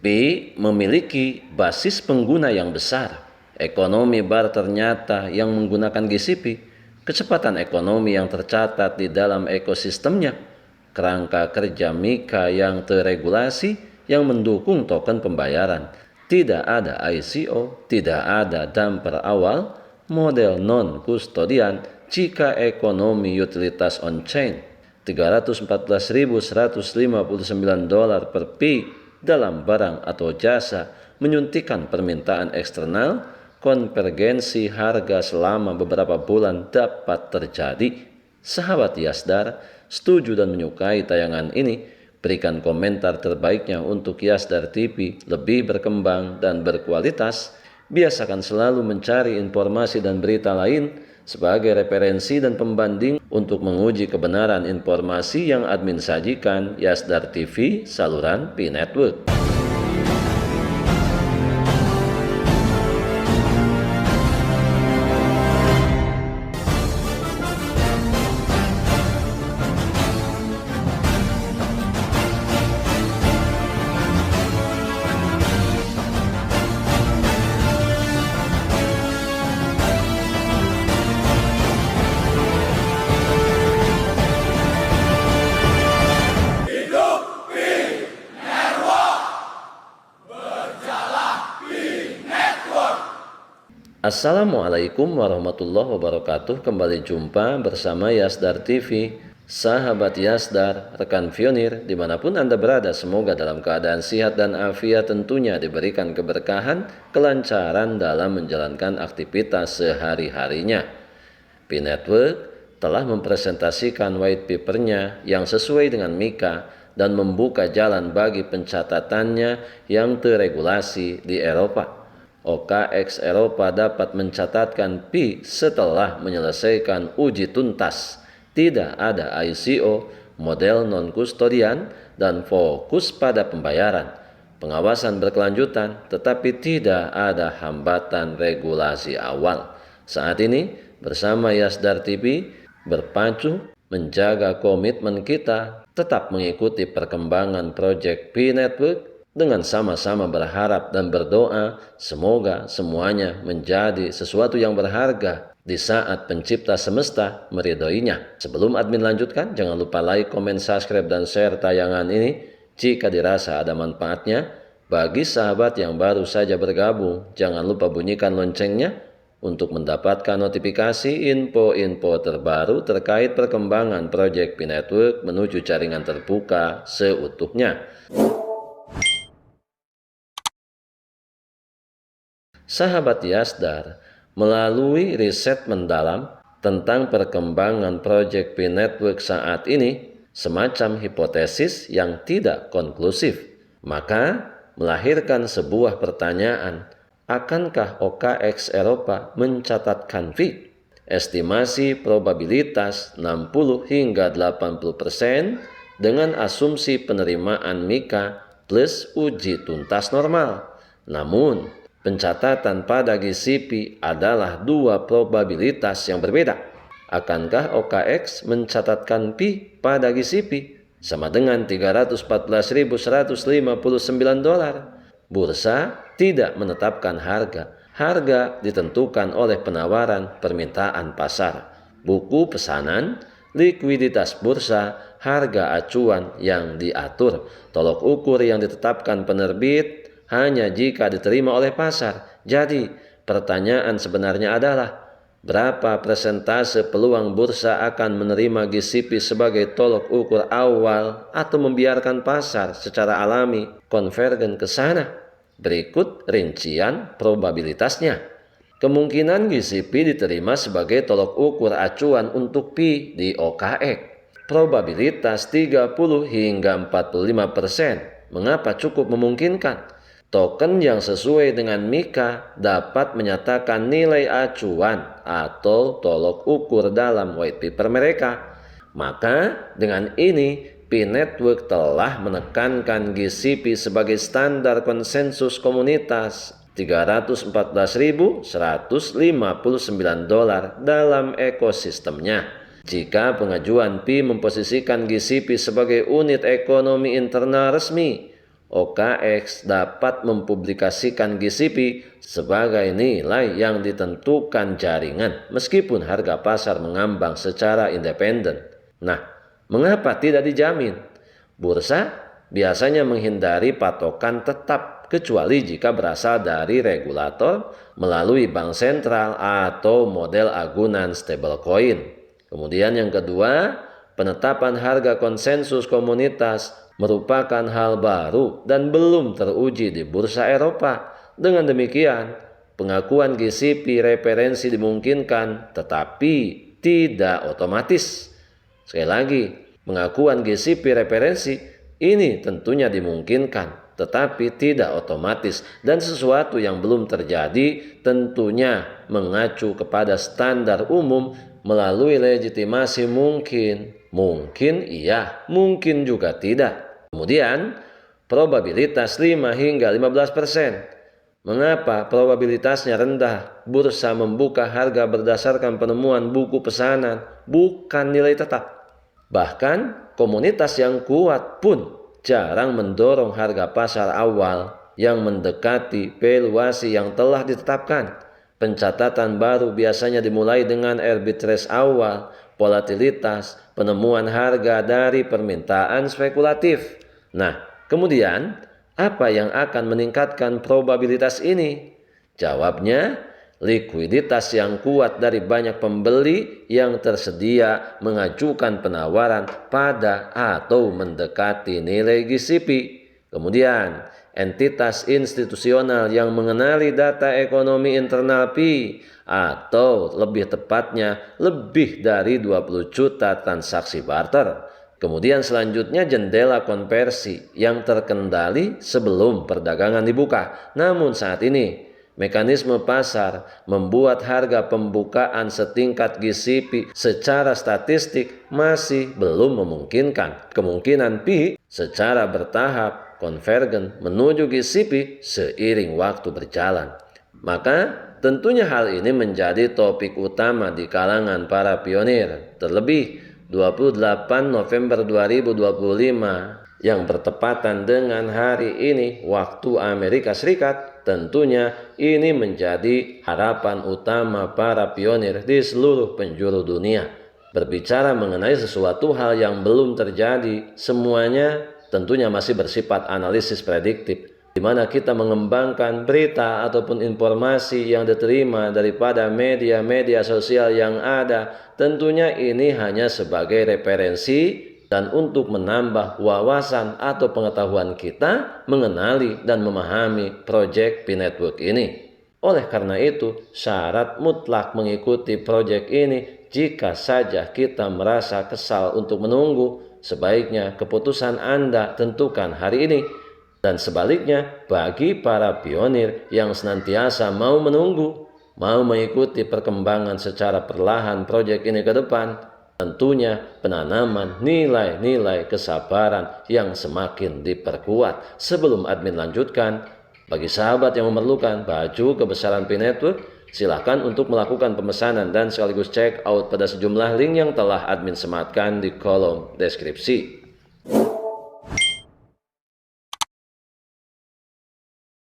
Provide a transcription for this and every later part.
Pi memiliki basis pengguna yang besar. Ekonomi bar ternyata yang menggunakan GCP, kecepatan ekonomi yang tercatat di dalam ekosistemnya, kerangka kerja Mika yang teregulasi yang mendukung token pembayaran, tidak ada ICO, tidak ada damper awal, model non-kustodian jika ekonomi utilitas on-chain, $314.159 per pi dalam barang atau jasa menyuntikkan permintaan eksternal, konvergensi harga selama beberapa bulan dapat terjadi. Sahabat Yasdar, setuju dan menyukai tayangan ini? Berikan komentar terbaiknya untuk Yasdar TV lebih berkembang dan berkualitas. Biasakan selalu mencari informasi dan berita lain sebagai referensi dan pembanding untuk menguji kebenaran informasi yang admin sajikan. Yasdar TV, saluran Pi Network. Assalamualaikum warahmatullahi wabarakatuh. Kembali jumpa bersama Yasdar TV. Sahabat Yasdar, rekan pionir dimanapun Anda berada, semoga dalam keadaan sehat dan afiat, tentunya diberikan keberkahan, kelancaran dalam menjalankan aktivitas sehari-harinya. Pi Network telah mempresentasikan white papernya yang sesuai dengan Mika dan membuka jalan bagi pencatatannya yang teregulasi di Eropa. OKX Eropa dapat mencatatkan Pi setelah menyelesaikan uji tuntas. Tidak ada ICO, model non-kustodian, dan fokus pada pembayaran. Pengawasan berkelanjutan, tetapi tidak ada hambatan regulasi awal. Saat ini, bersama Yasdar TV, berpacu menjaga komitmen kita tetap mengikuti perkembangan proyek Pi Network dengan sama-sama berharap dan berdoa semoga semuanya menjadi sesuatu yang berharga di saat pencipta semesta meridhoinya. Sebelum admin lanjutkan, jangan lupa like, komen, subscribe, dan share tayangan ini jika dirasa ada manfaatnya. Bagi sahabat yang baru saja bergabung, jangan lupa bunyikan loncengnya untuk mendapatkan notifikasi info-info terbaru terkait perkembangan proyek Pi Network menuju jaringan terbuka seutuhnya. Sahabat Yasdar, melalui riset mendalam tentang perkembangan proyek Pi Network saat ini, semacam hipotesis yang tidak konklusif, maka melahirkan sebuah pertanyaan, akankah OKX Eropa mencatatkan Pi? Estimasi probabilitas 60 hingga 80% dengan asumsi penerimaan Mika plus uji tuntas normal. Namun, pencatatan pada GCP adalah dua probabilitas yang berbeda. Akankah OKX mencatatkan Pi pada GCP sama dengan $314.159? Bursa tidak menetapkan harga. Harga ditentukan oleh penawaran permintaan pasar. Buku pesanan, likuiditas bursa, harga acuan yang diatur, tolok ukur yang ditetapkan penerbit hanya jika diterima oleh pasar. Jadi, pertanyaan sebenarnya adalah, berapa persentase peluang bursa akan menerima GCP sebagai tolok ukur awal atau membiarkan pasar secara alami konvergen ke sana? Berikut rincian probabilitasnya. Kemungkinan GCP diterima sebagai tolok ukur acuan untuk Pi di OKX. Probabilitas 30 hingga 45%. Mengapa cukup memungkinkan? Token yang sesuai dengan Mika dapat menyatakan nilai acuan atau tolok ukur dalam white paper mereka. Maka dengan ini Pi Network telah menekankan GCP sebagai standar konsensus komunitas $314.159 dalam ekosistemnya. Jika pengajuan Pi memposisikan GCP sebagai unit ekonomi internal resmi, OKX dapat mempublikasikan GCP sebagai nilai yang ditentukan jaringan meskipun harga pasar mengambang secara independen. Nah, mengapa tidak dijamin? Bursa biasanya menghindari patokan tetap kecuali jika berasal dari regulator melalui bank sentral atau model agunan stablecoin. Kemudian yang kedua, penetapan harga konsensus komunitas merupakan hal baru dan belum teruji di bursa Eropa. Dengan demikian, pengakuan GCP referensi dimungkinkan tetapi tidak otomatis. Sekali lagi, pengakuan GCP referensi ini tentunya dimungkinkan tetapi tidak otomatis dan sesuatu yang belum terjadi tentunya mengacu kepada standar umum melalui legitimasi mungkin. Mungkin iya, mungkin juga tidak. Kemudian, probabilitas 5 hingga 15%. Mengapa probabilitasnya rendah? Bursa membuka harga berdasarkan penemuan buku pesanan, bukan nilai tetap. Bahkan, komunitas yang kuat pun jarang mendorong harga pasar awal yang mendekati valuasi yang telah ditetapkan. Pencatatan baru biasanya dimulai dengan arbitrage awal, volatilitas, penemuan harga dari permintaan spekulatif. Nah, kemudian apa yang akan meningkatkan probabilitas ini? Jawabnya, likuiditas yang kuat dari banyak pembeli yang tersedia mengajukan penawaran pada atau mendekati nilai GCP. Kemudian, entitas institusional yang mengenali data ekonomi internal Pi atau lebih tepatnya lebih dari 20 juta transaksi barter. Kemudian selanjutnya jendela konversi yang terkendali sebelum perdagangan dibuka. Namun saat ini mekanisme pasar membuat harga pembukaan setingkat GCP secara statistik masih belum memungkinkan. Kemungkinan Pi secara bertahap konvergen menuju GCP seiring waktu berjalan. Maka tentunya hal ini menjadi topik utama di kalangan para pionir. Terlebih 28 November 2025 yang bertepatan dengan hari ini waktu Amerika Serikat, tentunya ini menjadi harapan utama para pionir di seluruh penjuru dunia. Berbicara mengenai sesuatu hal yang belum terjadi, semuanya tentunya masih bersifat analisis prediktif, di mana kita mengembangkan berita ataupun informasi yang diterima daripada media-media sosial yang ada. Tentunya ini hanya sebagai referensi dan untuk menambah wawasan atau pengetahuan kita mengenali dan memahami proyek Pi Network ini. Oleh karena itu, syarat mutlak mengikuti proyek ini jika saja kita merasa kesal untuk menunggu, sebaiknya keputusan Anda tentukan hari ini. Dan sebaliknya, bagi para pionir yang senantiasa mau menunggu, mau mengikuti perkembangan secara perlahan proyek ini ke depan, tentunya penanaman nilai-nilai kesabaran yang semakin diperkuat. Sebelum admin lanjutkan, bagi sahabat yang memerlukan baju kebesaran Pi Network, silakan untuk melakukan pemesanan dan sekaligus check out pada sejumlah link yang telah admin sematkan di kolom deskripsi.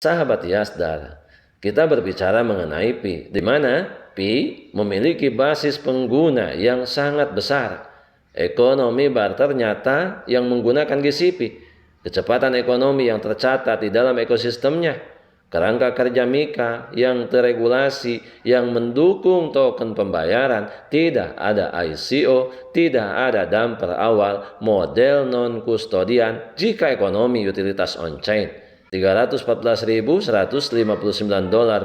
Sahabat Yasdar, kita berbicara mengenai Pi, di mana Pi memiliki basis pengguna yang sangat besar. Ekonomi barter nyata yang menggunakan GCP, kecepatan ekonomi yang tercatat di dalam ekosistemnya, kerangka kerja Mika yang terregulasi yang mendukung token pembayaran, tidak ada ICO, tidak ada damper awal, model non-kustodian jika ekonomi utilitas on-chain. $314.159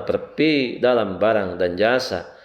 per Pi dalam barang dan jasa,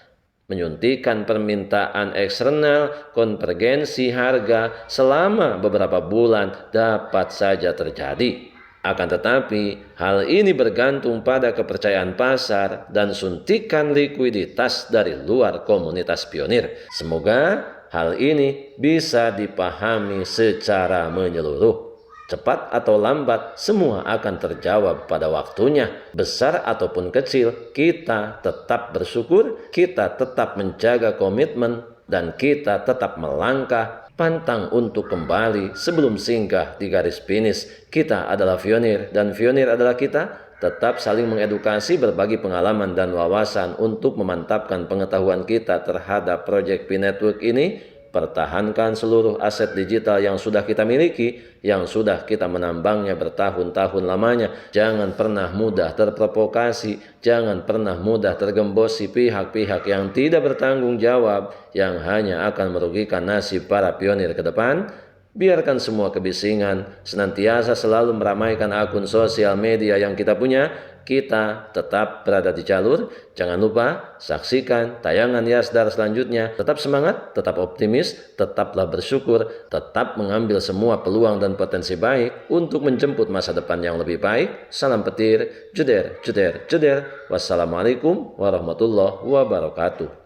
menyuntikkan permintaan eksternal, konvergensi harga selama beberapa bulan dapat saja terjadi. Akan tetapi, hal ini bergantung pada kepercayaan pasar dan suntikan likuiditas dari luar komunitas pionir. Semoga hal ini bisa dipahami secara menyeluruh. Cepat atau lambat, semua akan terjawab pada waktunya. Besar ataupun kecil, kita tetap bersyukur, kita tetap menjaga komitmen, dan kita tetap melangkah pantang untuk kembali sebelum singgah di garis finish. Kita adalah pionir dan pionir adalah kita. Tetap saling mengedukasi, berbagi pengalaman dan wawasan untuk memantapkan pengetahuan kita terhadap proyek P-Network ini. Pertahankan seluruh aset digital yang sudah kita miliki, yang sudah kita menambangnya bertahun-tahun lamanya. Jangan pernah mudah terprovokasi, jangan pernah mudah tergembosi pihak-pihak yang tidak bertanggung jawab, yang hanya akan merugikan nasib para pionir ke depan. Biarkan semua kebisingan senantiasa selalu meramaikan akun sosial media yang kita punya. Kita tetap berada di jalur. Jangan lupa saksikan tayangan Yasdar selanjutnya. Tetap semangat, tetap optimis, tetaplah bersyukur, tetap mengambil semua peluang dan potensi baik untuk menjemput masa depan yang lebih baik. Salam petir, jeder, jeder, jeder. Wassalamualaikum warahmatullahi wabarakatuh.